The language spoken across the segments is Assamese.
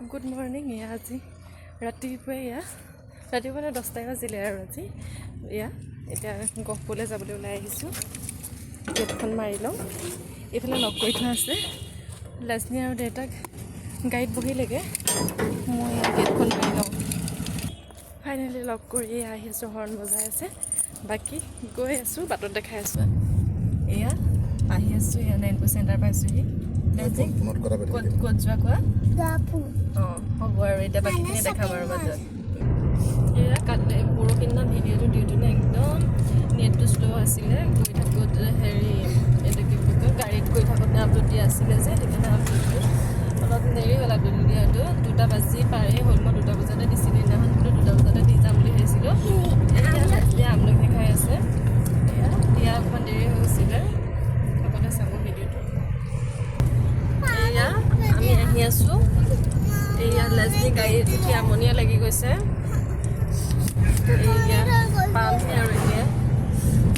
Good morning. আজি ৰাতিপুৱাই ৰাতিপুৱা 10টাই বাজিলে আৰু আজি এতিয়া গহপুৰলৈ যাবলৈ ওলাই আহিছোঁ। গেটখন মাৰি লওঁ। এইফালে লগ কৰি থোৱা আছে। লাজনী আৰু দেউতাক গাড়ীত বহিলেগৈ। মই গেটখন মাৰি লওঁ। ফাইনেলি লগ কৰি আহি আছোঁ। হৰ্ণ বজাই আছে। বাকী গৈ আছোঁ, বাটত দেখাই আছোঁ। আহি আছোঁ। 9 চেণ্টাৰ পাইছোঁহি। ক'ত যোৱা কোৱা? হ'ব আৰু এতিয়া বাকীখিনি দেখাম আৰু মাজত। পৰহি দিনা ভিডিঅ'টো দিওঁতে একদম নেটটো শ্ল' আছিলে। গৈ থাকোঁতে এইটো কি বুলি কয়, গাড়ীত গৈ থাকোঁতে আপলোড দিয়া আছিলে যে, সেইকাৰণে আপলোডটো অলপ দেৰি হ'ল। আপলোড দিয়াটো 2টা বাজি পাৰেই হ'ল। মই 2টা বজাতে দিছিলোঁ। সেইদিনাখন বোলো 2টা বজাতে দি যাম বুলি ভাবিছিলোঁ। এতিয়া আমলখি খাই আছে। দিয়া অকণমান দেৰি হৈ গৈছিলে। সকলোৱে চাব ভিডিঅ'টো। আমি আহি আছোঁ। লাজনী গাড়ীত উঠি আমনিয়ে লাগি গৈছে। পামহি আৰু এতিয়া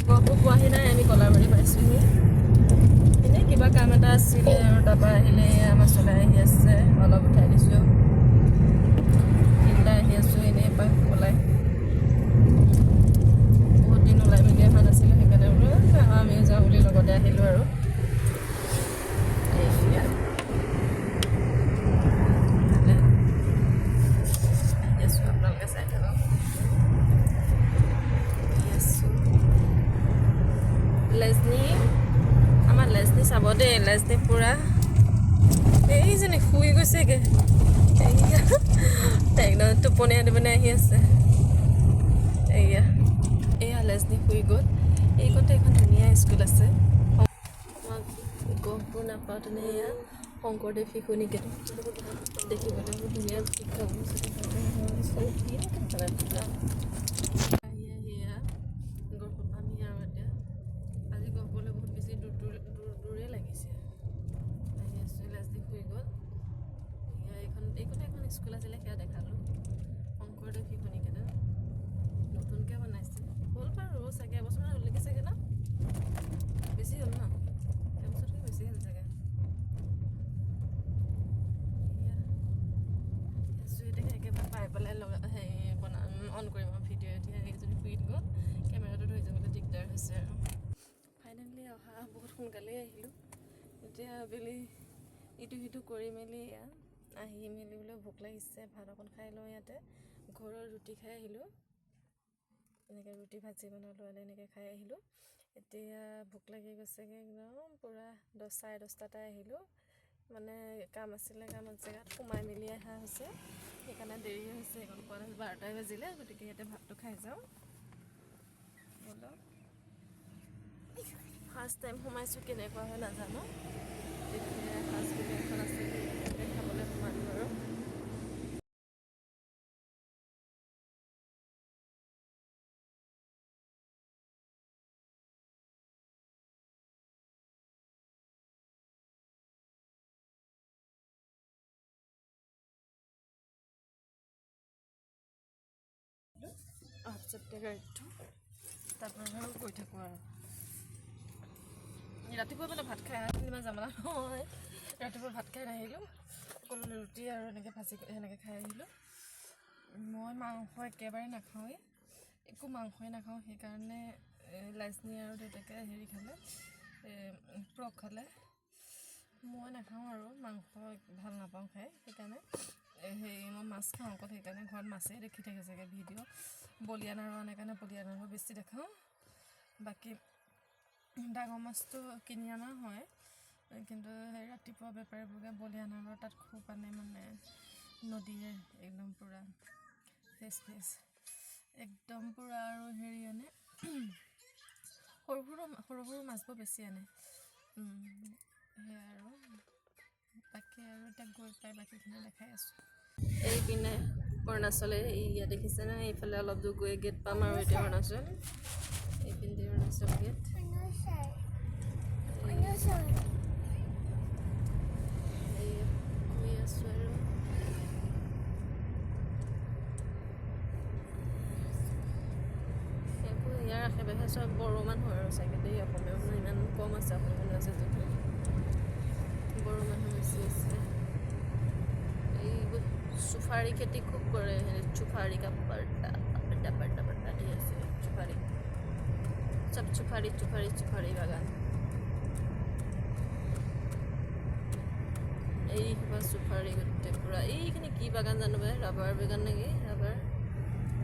গহপুৰ পোৱাহি নাই। আমি কলাবাৰী পাইছোঁহি। এনেই কিবা কাম এটা আছিলে আৰু তাৰপৰা আহিলে আমাৰ চলাই আহি আছে। অলপ উঠাই দিছোঁ। তিনিটা আহি আছোঁ এনেই এপাক ওলাই। বহুত দিন ওলাই মেলি অহা নাছিলোঁ। সেইকাৰণে বোলো আমিও যাওঁ বুলি লগতে আহিলোঁ আৰু। আপোনালোকে চাই থাকক। আমাৰ লেজনী চাব দেই। লেজনী পূৰা এইজনী শুই গৈছেগৈ। একদম টোপনি আহি আছে। লেজনী শুই গ'ল। এইকণতে এখন ধুনীয়া স্কুল আছে। গহপুৰ নাপাওঁতেনে শংকৰদেৱ শিশু নিকেতন দেখিবলৈ বহুত ধুনীয়া শিক্ষা আজি গহপুৰলৈ বহুত বেছি দূৰে লাগিছে। আহি আছোঁ। লাজনী শুই গ'ল। এইখনতে এখন স্কুল আছিলে, সেয়া দেখালোঁ। শংকৰদেৱ শিশু নিকেতন নতুনকৈ বনাইছে। হ'ল বাৰু চাগে এবছৰমান হ'লগৈ চাগে ন? বেছি হ'ল ন? এবছৰতকৈ বেছি হ'ল চাগে। একেবাৰে পাই পেলাই অন কৰিম আৰু ভিডিঅ'। এতিয়া এইজনী শুই গ'ল। কেমেৰাটো ধৰি যাবলৈ দিগদাৰ হৈছে আৰু। ফাইনেলি অহা বহুত সোনকালেই আহিলোঁ। এতিয়া আবেলি ইটো সিটো কৰি মেলি আহি মেলি বোলে ভোক লাগিছে, ভাত অকণ খাই লওঁ। ইয়াতে ঘৰৰ ৰুটি খাই আহিলোঁ। এনেকৈ ৰুটি ভাজি বনালোঁ আৰু এনেকৈ খাই আহিলোঁ। এতিয়া ভোক লাগি গৈছেগৈ একদম পূৰা। 10, চাৰে 10টাতে আহিলোঁ। মানে কাম আছিলে, কামত জেগাত সোমাই মেলি অহা হৈছে। সেইকাৰণে দেৰি হৈছে। এইকণ পোৱাত 12টাই বাজিলে। গতিকে ইয়াতে ভাতটো খাই যাওঁ বলক। ফাৰ্ষ্ট টাইম সোমাইছোঁ, কেনেকুৱা হয় নাজানো। তেতিয়া ফাৰ্ষ্ট বুলি এখন আছে, তাতে খাবলৈ সোমালোঁ আৰু। তাৰপিছতে গাড়ীটো তাৰপৰা আৰু গৈ থাকোঁ আৰু। ৰাতিপুৱা মানে ভাত খাই ইমান জামালা নহয়। ৰাতিপুৱা ভাত খাই নাহিলোঁ। সকলো ৰুটি আৰু এনেকৈ ভাজি সেনেকৈ খাই আহিলোঁ। মই মাংস একেবাৰে নাখাওঁৱেই। একো মাংসই নাখাওঁ। সেইকাৰণে লাজনী আৰু দেউতাকে খালে, পৰ্ক খালে। মই নাখাওঁ আৰু মাংস ভাল নাপাওঁ খাই। সেইকাৰণে মই মাছ খাওঁ অকল। সেইকাৰণে ঘৰত মাছেই দেখি থাকে চাগে ভিডিঅ'। বলিয়ান আৰু আনে কাৰণে বলিয়ান আৰু বেছি দেখাওঁ। বাকী ডাঙৰ মাছটো কিনি অনা হয়, কিন্তু ৰাতিপুৱা বেপাৰীবোৰে বলিয়ান আৰু তাত খুব আনে, মানে নদীৰে একদম পূৰা ফ্ৰেছ একদম পূৰা আৰু আনে। সৰু সৰু মাছবোৰ বেছি আনে। সেয়াই আৰু বাকী আৰু এতিয়া গৈ পাই বাকীখিনি দেখাই আছোঁ। এইপিনে অৰুণাচলে ইয়াত দেখিছে না? এইফালে অলপ দূৰ গৈ গেট পাম আৰু এতিয়া অৰুণাচল। এইপিনে অৰুণাচল গেট। গৈ আছোঁ আৰু ইয়াৰ আশে পাশে চব বড়ো মানুহ আৰু চাগে দেই। অসমীয়া মানুহ ইমান কম আছে। অসমীয়া মানুহ আছে যদিও বড়ো মানুহ বেছি আছে। চুফাৰী খেতি খুব কৰে, চুফাৰী का पड़ता बड़ा बड़ा बड़ा ढेर से चुफारी, सब चुफारी चुफारी चुफारी बागान। এই কিবা চুফাৰী গোটেই পূৰা এইখিনি কি বাগান জানো বাই, ৰাবাৰ বাগান নেকি, ৰাবাৰ,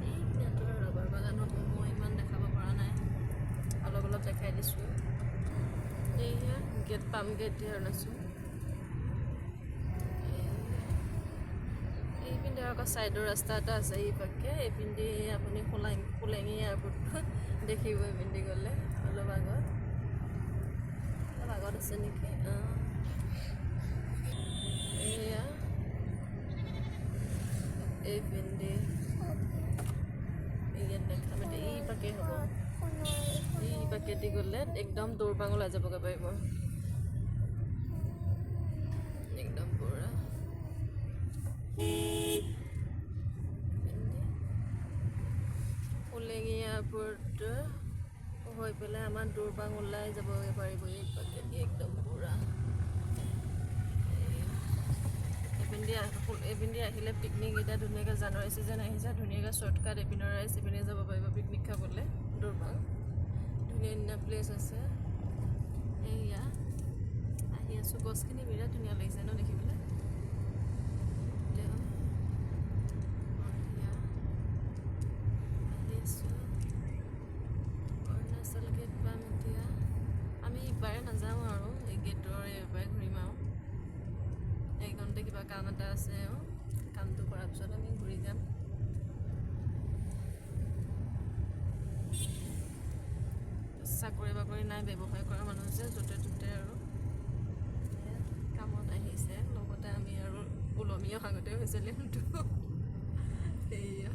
এইখিনি ৰাবাৰ বাগান হ'ব। মই ইমান দেখাব পৰা নাই, অলপ অলপ দেখাই দিছোঁ। এইয়া গেট পামগৈ এতিয়া অৰুণাচল। এইপিনে আকৌ ছাইডৰ ৰাস্তা এটা আছে, এইপাকে এইপিনে আপুনি সোলেঙি এয়াৰপৰ্টটো দেখিব। এইপিনে গ'লে অলপ আগত আছে নেকি। এয়া এইপিনে ইয়াত দেখাম এতিয়া, এইপাকে হ'ব। এইপাকেদি গ'লে একদম দৌৰপাং ওলাই যাবগৈ পাৰিব, একদম পূৰা সোলেঙি এয়াৰপৰ্ট হৈ পেলাই আমাৰ দৌৰপাং ওলাই যাবগৈ পাৰিব এইপাকেদি একদম পূৰা। এইপিনে আহিলে পিকনিক এতিয়া ধুনীয়াকৈ জানুৱাৰী ছিজন আহিছে, ধুনীয়াকৈ শ্বৰ্টকাট এইপিনৰ ৰাইজ এইপিনে যাব পাৰিব পিকনিক খাবলৈ। দৌৰপাং ধুনীয়া ধুনীয়া প্লেচ আছে। এইয়া আহি আছোঁ, গছখিনি বিৰাট ধুনীয়া লাগিছে ন দেখিবলৈ। আহি আছোঁ অৰুণাচল গেট পাম এতিয়া। আমি ইবাৰে নাযাওঁ আৰু এই গেটৰ এইবাৰে ঘূৰিম আৰু। এইখনতে কিবা কাম এটা আছে, কামটো কৰাৰ পিছত আমি ঘূৰি যাম। চাকৰি বাকৰি নাই, ব্যৱসায় কৰা মানুহ আছে য'তে ত'তে আৰু কামত আহিছে। লগতে আমি আৰু ওলমি অহাগতে হৈছে লিমটো। এইয়া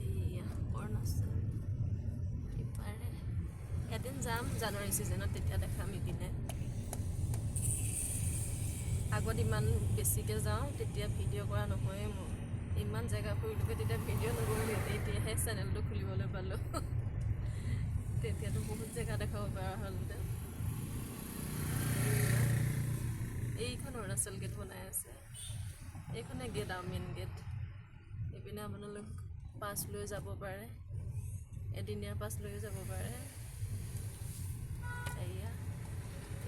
এইয়া অৰুণাচল ইপাৰে। এদিন যাম জানুৱাৰী ছিজনত, তেতিয়া দেখাম ইপিনে। আগত ইমান বেছিকৈ যাওঁ, তেতিয়া ভিডিঅ' কৰা নহয়ে মোৰ। ইমান জেগা ফুৰিলোগৈ, তেতিয়া ভিডিঅ' নকৰিলোঁ। এতিয়াহে চেনেলটো খুলিবলৈ পালোঁ। তেতিয়াতো বহুত জেগা দেখাব পৰা হ'লহেঁতেন। এইখন অৰুণাচল গেট বনাই আছে, এইখনে গেট আৰু মেইন গেট। এইপিনে আপোনালোক পাছ লৈ যাব পাৰে, এদিনীয়া পাছ লৈও যাব পাৰে। এয়া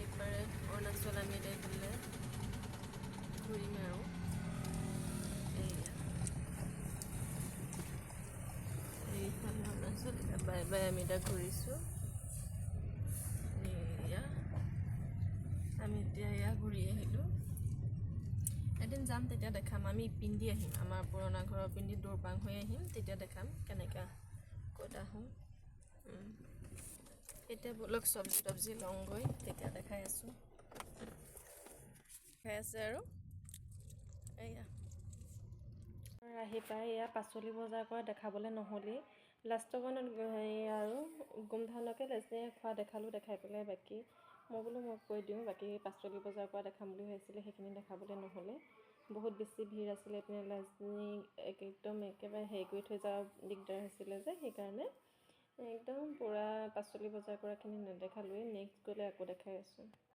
এইবাৰে অৰুণাচল আমি এতিয়া এইফালে ঘূৰিম আৰু। এইফালে অৰুণাচল বাই বাই আমি এতিয়া ঘূৰিছোঁ। এয়া আমি এতিয়া এয়া ঘূৰি আহিলোঁ। এদিন যাম, তেতিয়া দেখাম। আমি পিন্ধি আহিম, আমাৰ পুৰণা ঘৰৰ পিন্ধি দৌৰপাং হৈ আহিম, তেতিয়া দেখাম কেনেকৈ ক'ত আহোঁ। এতিয়া ব'লক চব্জি তব্জি লওঁগৈ, তেতিয়া দেখাই আছোঁ। দেখাই আছে আৰু এয়া আহি পাই এয়া পাচলি বজাৰ কৰা দেখাবলৈ নহ'লেই। লাষ্টকণত আৰু গোমধানকে লেচনে খোৱা দেখালোঁ, দেখাই পেলাই বাকী মই কৈ দিওঁ, বাকী পাচলি বজাৰ কৰা দেখাম বুলি ভাবিছিলে, সেইখিনি দেখাবলৈ নহ'লে। বহুত বেছি ভিৰ আছিলে এইপিনে, লাজনী একদম একেবাৰে হেৰি কৰি থৈ যোৱা দিগদাৰ হৈছিলে যে, সেইকাৰণে একদম পূৰা পাচলি বজাৰ কৰাখিনি নেদেখালোৱেই। নেক্সট গ'লে আকৌ দেখাই আছোঁ।